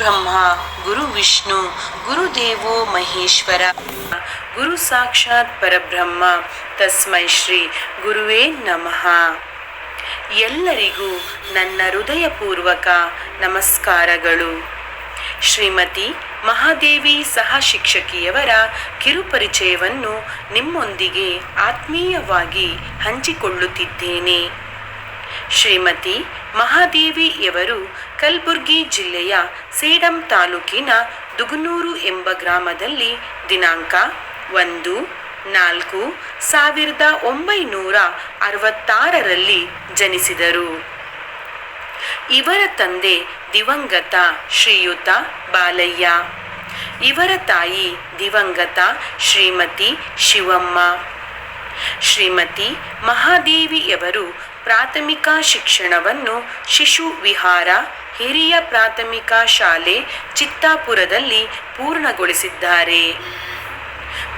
ಬ್ರಹ್ಮ ಗುರು ವಿಷ್ಣು ಗುರುದೇವೋ ಮಹೇಶ್ವರ ಗುರು ಸಾಕ್ಷಾತ್ ಪರಬ್ರಹ್ಮ ತಸ್ಮೈ ಶ್ರೀ ಗುರುವೇ ನಮಃ. ಎಲ್ಲರಿಗೂ ನನ್ನ ಹೃದಯಪೂರ್ವಕ ನಮಸ್ಕಾರಗಳು. ಶ್ರೀಮತಿ ಮಹಾದೇವಿ ಸಹ ಶಿಕ್ಷಕಿಯವರ ಕಿರುಪರಿಚಯವನ್ನು ನಿಮ್ಮೊಂದಿಗೆ ಆತ್ಮೀಯವಾಗಿ ಹಂಚಿಕೊಳ್ಳುತ್ತಿದ್ದೇನೆ. ಶ್ರೀಮತಿ ಮಹಾದೇವಿಯವರು ಕಲಬುರ್ಗಿ ಜಿಲ್ಲೆಯ ಸೇಡಂ ತಾಲೂಕಿನ ದುಗನೂರು ಎಂಬ ಗ್ರಾಮದಲ್ಲಿ ದಿನಾಂಕ 1-4-1966ರಲ್ಲಿ ಜನಿಸಿದರು. ಇವರ ತಂದೆ ದಿವಂಗತ ಶ್ರೀಯುತ ಬಾಲಯ್ಯ. ಇವರ ತಾಯಿ ದಿವಂಗತ ಶ್ರೀಮತಿ ಶಿವಮ್ಮ. ಶ್ರೀಮತಿ ಮಹಾದೇವಿಯವರು ಪ್ರಾಥಮಿಕ ಶಿಕ್ಷಣವನ್ನು ಶಿಶು ವಿಹಾರ ಹಿರಿಯ ಪ್ರಾಥಮಿಕ ಶಾಲೆ ಚಿತ್ತಾಪುರದಲ್ಲಿ ಪೂರ್ಣಗೊಳಿಸಿದ್ದಾರೆ.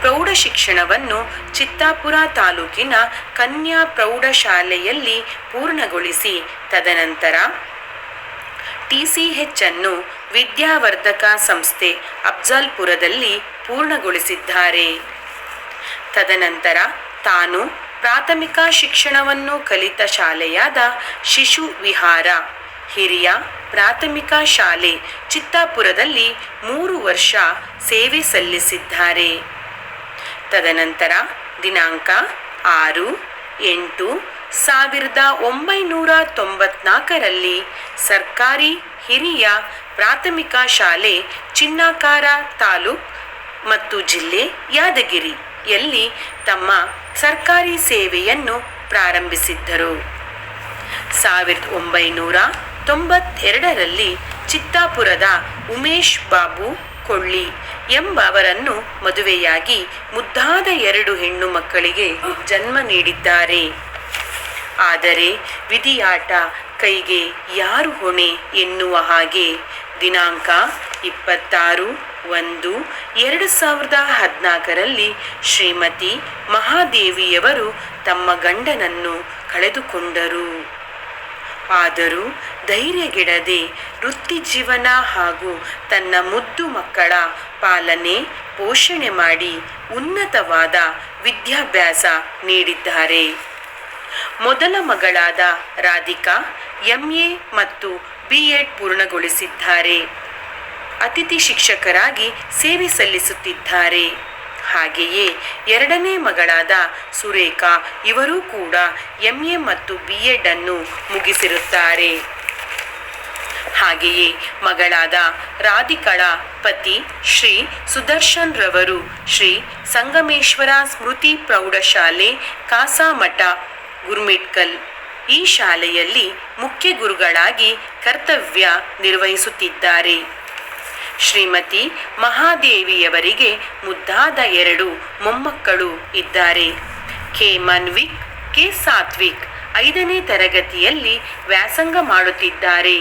ಪ್ರೌಢ ಶಿಕ್ಷಣವನ್ನು ಚಿತ್ತಾಪುರ ತಾಲೂಕಿನ ಕನ್ಯಾ ಪ್ರೌಢಶಾಲೆಯಲ್ಲಿ ಪೂರ್ಣಗೊಳಿಸಿ ತದನಂತರ TCH ಅನ್ನು ವಿದ್ಯಾವರ್ಧಕ ಸಂಸ್ಥೆ ಅಫ್ಜಲ್ಪುರದಲ್ಲಿ ಪೂರ್ಣಗೊಳಿಸಿದ್ದಾರೆ. ತದನಂತರ ತಾನು ಪ್ರಾಥಮಿಕ ಶಿಕ್ಷಣವನ್ನು ಕಲಿತ ಶಾಲೆಯಾದ ಶಿಶು ವಿಹಾರ ಹಿರಿಯ ಪ್ರಾಥಮಿಕ ಶಾಲೆ ಚಿತ್ತಾಪುರದಲ್ಲಿ 3 ವರ್ಷ ಸೇವೆ ಸಲ್ಲಿಸಿದ್ದಾರೆ. ತದನಂತರ ದಿನಾಂಕ 6-8-1994ರಲ್ಲಿ ಸರ್ಕಾರಿ ಹಿರಿಯ ಪ್ರಾಥಮಿಕ ಶಾಲೆ ಚಿನ್ನಾಕಾರ ತಾಲೂಕು ಮತ್ತು ಜಿಲ್ಲೆ ಯಾದಗಿರಿಯಲ್ಲಿ ತಮ್ಮ ಸರ್ಕಾರಿ ಸೇವೆಯನ್ನು ಪ್ರಾರಂಭಿಸಿದ್ದರು. 1992ರಲ್ಲಿ ಚಿತ್ತಾಪುರದ ಉಮೇಶ್ ಬಾಬು ಕೊಳ್ಳಿ ಎಂಬವರನ್ನು ಮದುವೆಯಾಗಿ ಮುದ್ದಾದ 2 ಹೆಣ್ಣು ಮಕ್ಕಳಿಗೆ ಜನ್ಮ ನೀಡಿದ್ದಾರೆ. ಆದರೆ ವಿಧಿಯಾಟ ಕೈಗೆ ಯಾರು ಹೊಣೆ ಎನ್ನುವ ಹಾಗೆ ದಿನಾಂಕ 26-1-2014ರಲ್ಲಿ ಶ್ರೀಮತಿ ಮಹಾದೇವಿಯವರು ತಮ್ಮ ಗಂಡನನ್ನು ಕಳೆದುಕೊಂಡರು. ಆದರೂ ಧೈರ್ಯಗೆಡದೆ ವೃತ್ತಿ ಜೀವನ ಹಾಗೂ ತನ್ನ ಮುದ್ದು ಮಕ್ಕಳ ಪಾಲನೆ ಪೋಷಣೆ ಮಾಡಿ ಉನ್ನತವಾದ ವಿದ್ಯಾಭ್ಯಾಸ ನೀಡಿದ್ದಾರೆ. ಮೊದಲ ಮಗಳಾದ ರಾಧಿಕಾ MA ಮತ್ತು B.Ed ಪೂರ್ಣಗೊಳಿಸಿದ್ದಾರೆ. ಅತಿಥಿ ಶಿಕ್ಷಕರಾಗಿ ಸೇವೆ ಸಲ್ಲಿಸುತ್ತಿದ್ದಾರೆ. ಹಾಗೆಯೇ ಎರಡನೇ ಮಗಳಾದ ಸುರೇಖಾ ಇವರೂ ಕೂಡ MA ಮತ್ತು B.Ed ಅನ್ನು ಮುಗಿಸಿರುತ್ತಾರೆ. ಹಾಗೆಯೇ ಮಗಳಾದ ರಾಧಿಕಳ ಪತಿ ಶ್ರೀ ಸುದರ್ಶನ್ ರವರು ಶ್ರೀ ಸಂಗಮೇಶ್ವರ ಸ್ಮೃತಿ ಪ್ರೌಢಶಾಲೆ ಕಾಸಾಮಠ ಗುರ್ಮಿಟ್ಕಲ್ ಈ ಶಾಲೆಯಲ್ಲಿ ಮುಖ್ಯ ಗುರುಗಳಾಗಿ ಕರ್ತವ್ಯ ನಿರ್ವಹಿಸುತ್ತಿದ್ದಾರೆ. ಶ್ರೀಮತಿ ಮಹಾದೇವಿಯವರಿಗೆ ಮುದ್ದಾದ 2 ಮೊಮ್ಮಕ್ಕಳು ಇದ್ದಾರೆ. ಕೆ ಮನ್ವಿಕ್, ಕೆ ಸಾತ್ವಿಕ್ 5ನೇ ತರಗತಿಯಲ್ಲಿ ವ್ಯಾಸಂಗ ಮಾಡುತ್ತಿದ್ದಾರೆ.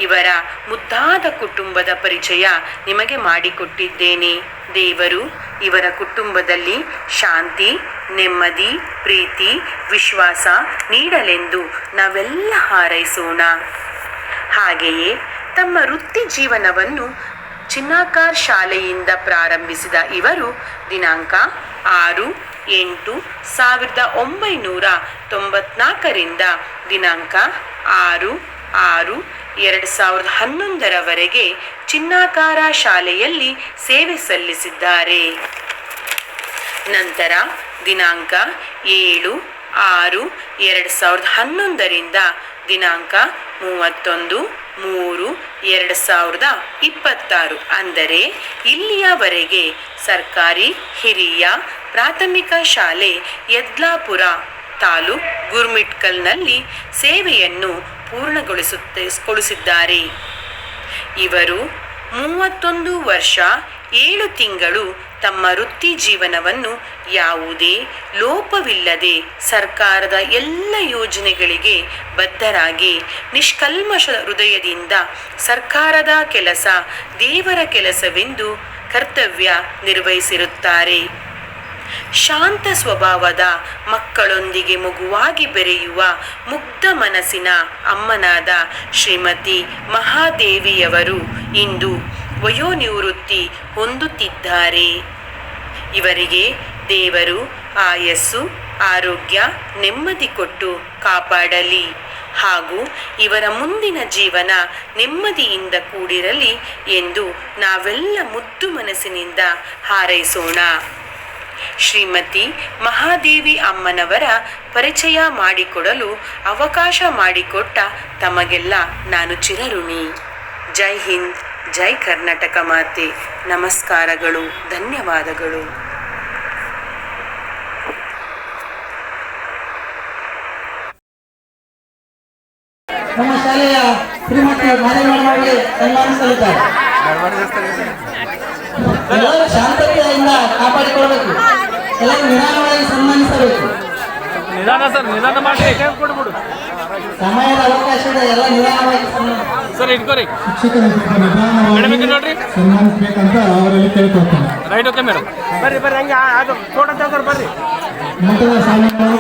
ಇವರ ಮುದ್ದಾದ ಕುಟುಂಬದ ಪರಿಚಯ ನಿಮಗೆ ಮಾಡಿಕೊಟ್ಟಿದ್ದೇನೆ. ದೇವರು ಇವರ ಕುಟುಂಬದಲ್ಲಿ ಶಾಂತಿ, ನೆಮ್ಮದಿ, ಪ್ರೀತಿ, ವಿಶ್ವಾಸ ನೀಡಲೆಂದು ನಾವೆಲ್ಲ ಹಾರೈಸೋಣ. ಹಾಗೆಯೇ ತಮ್ಮ ವೃತ್ತಿ ಜೀವನವನ್ನು ಚಿನ್ನಾಕಾರ್ ಶಾಲೆಯಿಂದ ಪ್ರಾರಂಭಿಸಿದ ಇವರು ದಿನಾಂಕ 6-8-1994ರಿಂದ ದಿನಾಂಕ 6-6-2011ರವರೆಗೆ ಚಿನ್ನಾಕಾರ ಶಾಲೆಯಲ್ಲಿ ಸೇವೆ ಸಲ್ಲಿಸಿದ್ದಾರೆ. ನಂತರ ದಿನಾಂಕ 7-6-2011ರಿಂದ ದಿನಾಂಕ 31-3-2026 ಅಂದರೆ ಇಲ್ಲಿಯವರೆಗೆ ಸರ್ಕಾರಿ ಹಿರಿಯ ಪ್ರಾಥಮಿಕ ಶಾಲೆ ಯದ್ಲಾಪುರ ತಾಲೂಕು ಗುರ್ಮಿಟ್ಕಲ್ನಲ್ಲಿ ಸೇವೆಯನ್ನು ಪೂರ್ಣಗೊಳಿಸಿದ್ದಾರೆ. ಇವರು 31 ವರ್ಷ 7 ತಿಂಗಳು ತಮ್ಮ ವೃತ್ತಿ ಜೀವನವನ್ನು ಯಾವುದೇ ಲೋಪವಿಲ್ಲದೆ ಸರ್ಕಾರದ ಎಲ್ಲ ಯೋಜನೆಗಳಿಗೆ ಬದ್ಧರಾಗಿ ನಿಷ್ಕಲ್ಮಶ ಹೃದಯದಿಂದ ಸರ್ಕಾರದ ಕೆಲಸ ದೇವರ ಕೆಲಸವೆಂದು ಕರ್ತವ್ಯ ನಿರ್ವಹಿಸಿರುತ್ತಾರೆ. ಶಾಂತ ಸ್ವಭಾವದ ಮಕ್ಕಳೊಂದಿಗೆ ಮಗುವಾಗಿ ಬೆರೆಯುವ ಮುಗ್ಧ ಮನಸ್ಸಿನ ಅಮ್ಮನಾದ ಶ್ರೀಮತಿ ಮಹಾದೇವಿಯವರು ಇಂದು ವಯೋನಿವೃತ್ತಿ ಹೊಂದುತ್ತಿದ್ದಾರೆ. ಇವರಿಗೆ ದೇವರು ಆಯಸ್ಸು, ಆರೋಗ್ಯ, ನೆಮ್ಮದಿ ಕೊಟ್ಟು ಕಾಪಾಡಲಿ ಹಾಗೂ ಇವರ ಮುಂದಿನ ಜೀವನ ನೆಮ್ಮದಿಯಿಂದ ಕೂಡಿರಲಿ ಎಂದು ನಾವೆಲ್ಲ ಮುದ್ದು ಮನಸ್ಸಿನಿಂದ ಹಾರೈಸೋಣ. ಶ್ರೀಮತಿ ಮಹಾದೇವಿ ಅಮ್ಮನವರ ಪರಿಚಯ ಮಾಡಿಕೊಡಲು ಅವಕಾಶ ಮಾಡಿಕೊಟ್ಟ ತಮಗೆಲ್ಲ ನಾನು ಚಿರಋಣಿ. ಜೈ ಹಿಂದ್, ಜೈ ಕರ್ನಾಟಕ ಮಾತೆ. ನಮಸ್ಕಾರಗಳು, ಧನ್ಯವಾದಗಳು. ನಮ್ಮ ಶಾಲೆಯ ಶ್ರೀಮತಿ ಮಾದೇವಣ್ಣವರಿಗೆ ಸನ್ಮಾನಿಸಲಿದ್ದಾರೆ. ಎಲ್ಲರೂ ಶಾಂತತೆಯಿಂದ ಕಾಪಾಡಿಕೊಳ್ಳಬೇಕು. ಎಲ್ಲರೂ ನಿಧಾನವಾಗಿ ಸನ್ಮಾನಿಸಬೇಕು. ನಿಧಾನ ಮಾಡಿ ಕೊಡ್ಬಿಡು. ಸಮಯದ ಅವಕಾಶದ ಎಲ್ಲ ನಿಧಾನವಾಗಿ ಸರ್ ಇಟ್ಕೋರಿ. ನೋಡ್ರಿ ಸನ್ಮಾನಿಸ್ಬೇಕಂತ ಅವರಲ್ಲಿ ಕೇಳ್ಕೊಳ್ತಾರೆ. Right, okay madam. ಬರ್ರಿ ಹಂಗೆ ಅದು ಫೋಟೋ ತೆಗೆದ್ರೆ ಬರ್ರಿ. ನಂತರ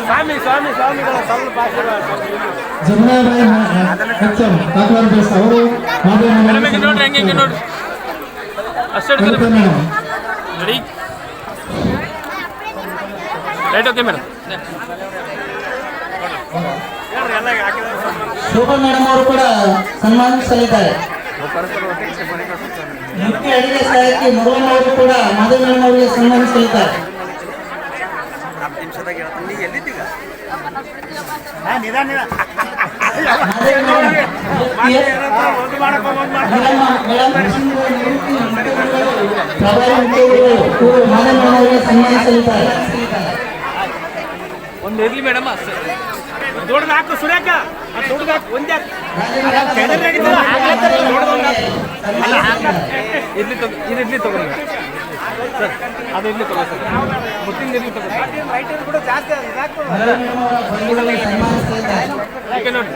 ಸ್ವಾಮಿ ಸ್ವಾಮಿಗಳ ಸ್ವಲ್ಪ ಜಮುನಾಬಾಯಿ HM ಕಾಕವಾಡ ಬೇಸ್ ಅವರು ನೋಡ್ರಿ ಹಂಗೆ ನೋಡ್ರಿ ಅಷ್ಟೇ ready. Right, okay madam. Shobha madam ಅವರು ಕೂಡ ಸನ್ಮಾನಿಸಲಿದ್ದಾರೆ. ಮುಖ್ಯ ಅಡಿಗೆ ಸಹಾಯಕಿ ಮುರುಗಮ್ಮ ಅವರು ಕೂಡ ಮಾದೇವ ಮೇಡಮ್ ಅವರಿಗೆ ಸನ್ಮಾನಿಸಲಿದ್ದಾರೆ. ಸನ್ಮಾನಿಸಲಿದ್ದಾರೆ. ಒಂದು ಇರ್ಲಿ ಮೇಡಮ್. ದೊಡ್ಡದು ಹಾಕು ಸುರೇಖ, ದೊಡ್ಡದು ಹಾಕು ಒಂದೇ ಇರ್ಲಿ ತಗೊಳ್ಳಿ ಸರ್. ಅದು ಇರ್ಲಿ ತಗೋ ಸರ್, ಮುತ್ತಿನ ಇರ್ಲಿ ತಗೋ ಕೂಡ ಜಾಸ್ತಿ ಈಗ ನೋಡ್ರಿ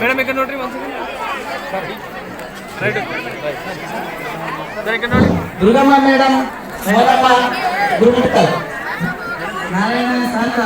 ಮೇಡಮ್. ಈಗ ನೋಡ್ರಿ ಒಂದ್ಸಲ ರೈಟ್ ನೋಡಿ. ದುರ್ಗಮ್ಮ ಮೇಡಮ್, ಗುರುಮಠ ನಾರಾಯಣ ಸಾಂತ